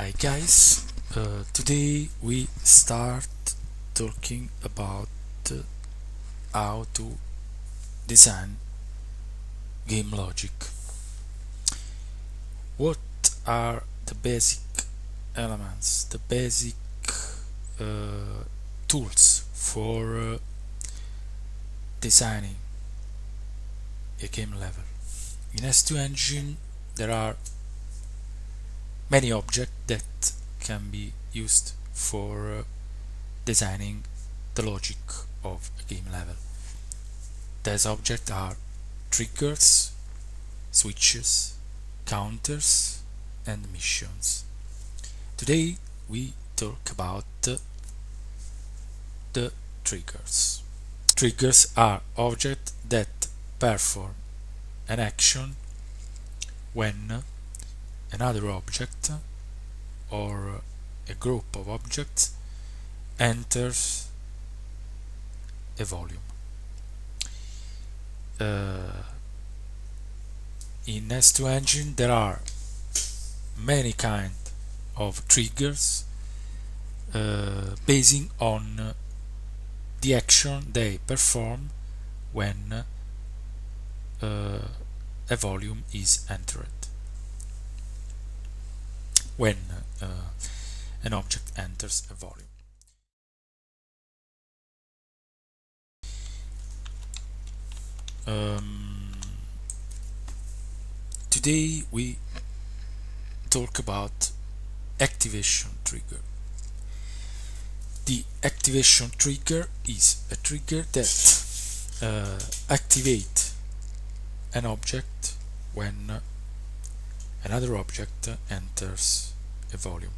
Hi guys, today we start talking about how to design game logic. What are the basic elements, the basic tools for designing a game level? In S2ENGINE there are many objects that can be used for designing the logic of a game level. These objects are triggers, switches, counters, and missions. Today we talk about the triggers. Triggers are objects that perform an action when another object or a group of objects enters a volume. In S2ENGINE there are many kinds of triggers basing on the action they perform when a volume is entered. When an object enters a volume. Today we talk about activation trigger. The activation trigger is a trigger that activates an object when another object enters a volume.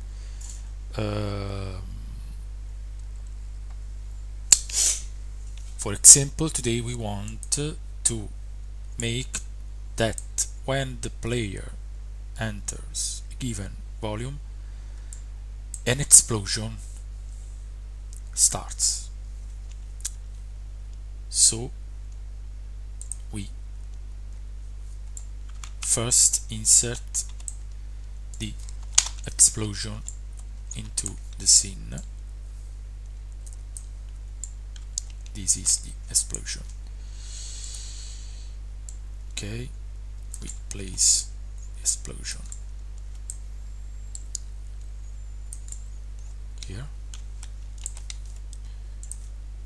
For example, today we want to make that when the player enters a given volume, an explosion starts. So we first insert the explosion into the scene. This is the explosion. Okay, we place explosion here.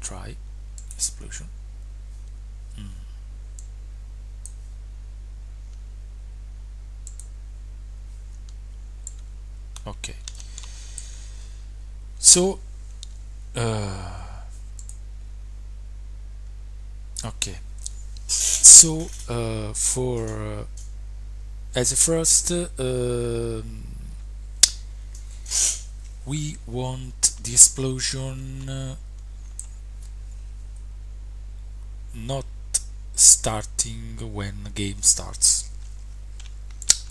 Try explosion. Okay, so for as a first we want the explosion not starting when the game starts.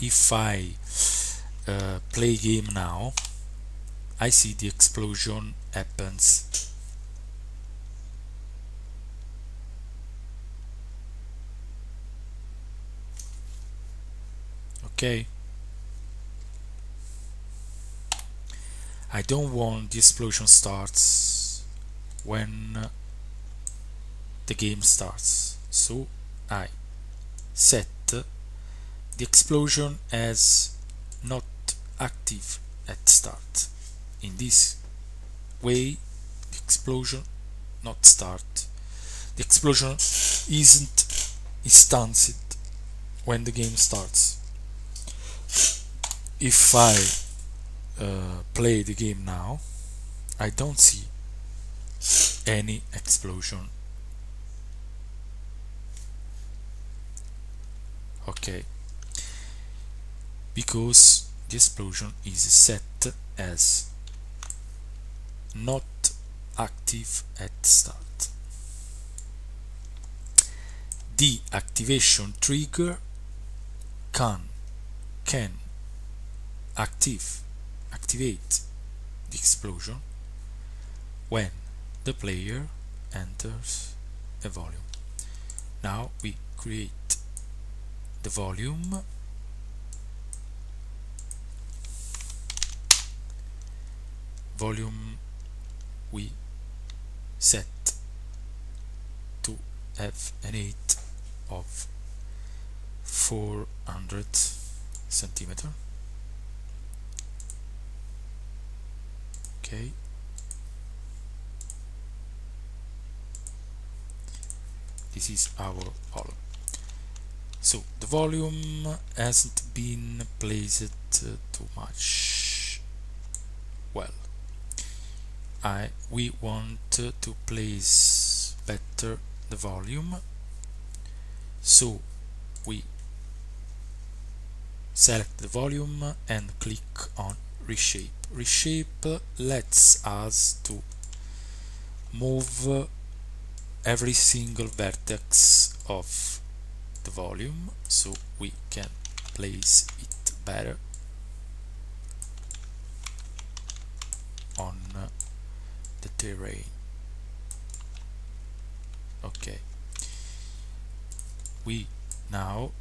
If I play game now, I see the explosion happens. Okay, I don't want the explosion starts when the game starts, so I set the explosion as not active at start. In this way, the explosion not start. The explosion isn't instanced when the game starts. If I play the game now, I don't see any explosion. Okay, because the explosion is set as not active at start. The activation trigger can activate the explosion when the player enters a volume. Now we create the volume volume we set to have an height of 400 centimeter. Okay, this is our volume. So the volume hasn't been placed too much well. We want to place better the volume, so we select the volume and click on reshape. Reshape lets us to move every single vertex of the volume, so we can place it better on the terrain. Okay, we now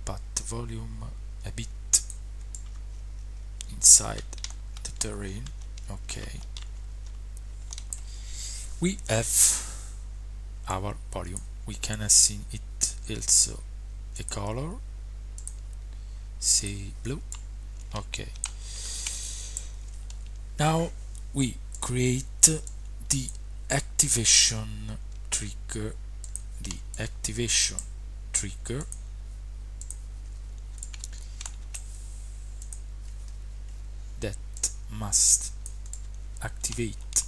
put the volume a bit inside the terrain. Okay, we have our volume. We can assign it also a color, say blue. Okay, now we create the activation trigger. The activation trigger that must activate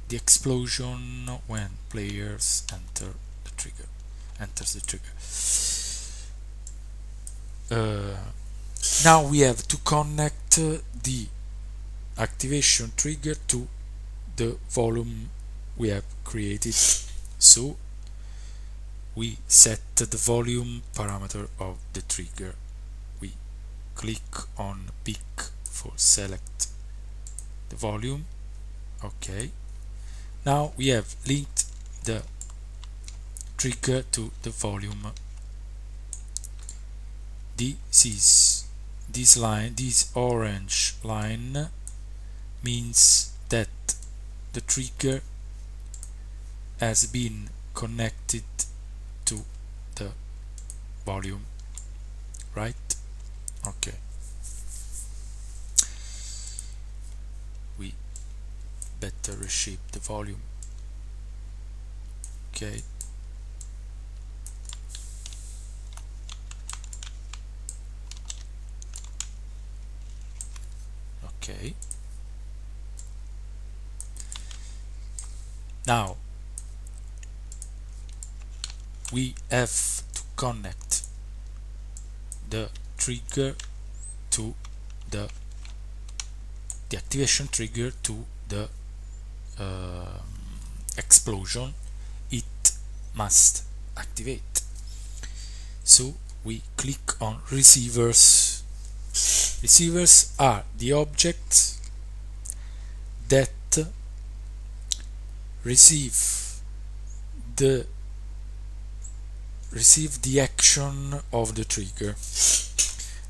the explosion when players enters the trigger. Now we have to connect the activation trigger to the volume we have created, so we set the volume parameter of the trigger. We click on pick for select the volume. Okay, now we have linked the trigger to the volume. This line, this orange line, means that the trigger has been connected to the volume, right? Okay, we better reshape the volume. Okay, okay, now we have to connect the trigger to the activation trigger to the explosion it must activate. So we click on receivers. Receivers are the objects that receive the action of the trigger,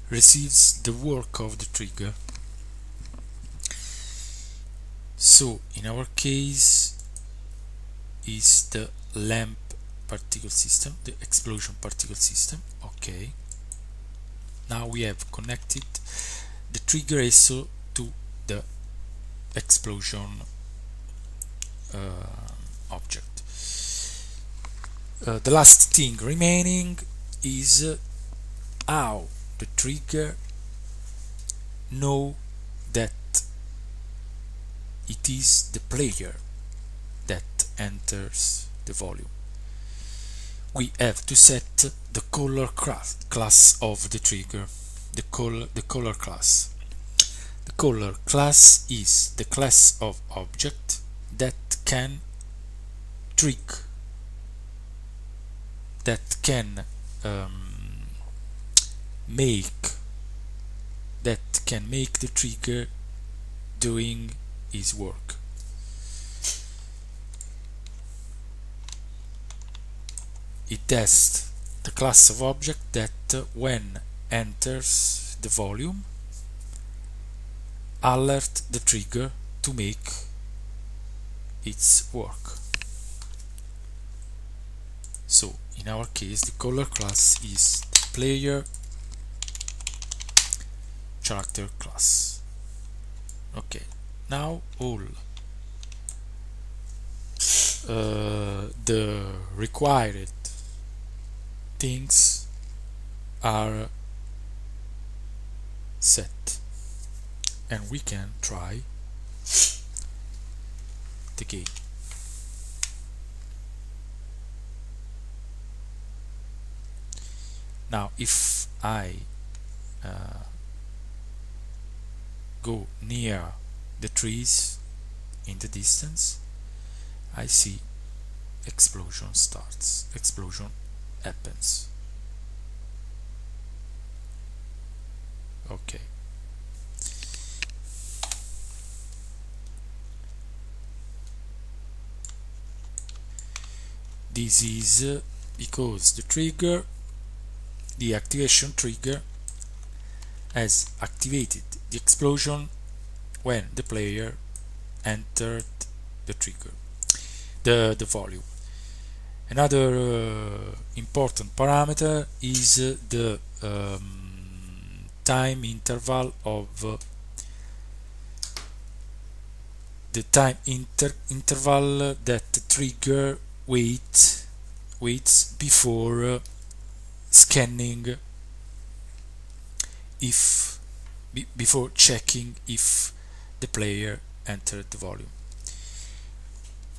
receives the work of the trigger. So in our case is the lamp particle system, the explosion particle system. Okay, now we have connected the trigger also to the explosion object. The last thing remaining is how the trigger know that it is the player that enters the volume. We have to set the color class of the trigger, the color class. The color class is the class of object that can trick, that can make the trigger doing his work. It has the class of object that when enters the volume alert the trigger to make its work. So in our case the color class is the player character class. Okay, now all the required things are set, and we can try the game. Now if I go near the trees in the distance, I see explosion starts, explosion happens. Okay. This is because the activation trigger has activated the explosion when the player entered the trigger, the volume. Another important parameter is the time interval of interval that the trigger waits before scanning, before checking if the player entered the volume.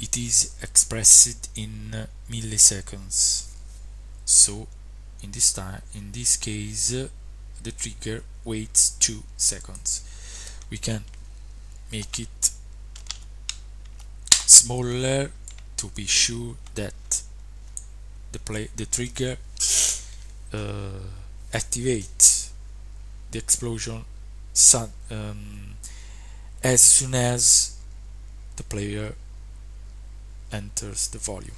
It is expressed in milliseconds. So in this case, the trigger waits 2 seconds. We can make it smaller to be sure that the trigger activates the explosion as soon as the player enters the volume.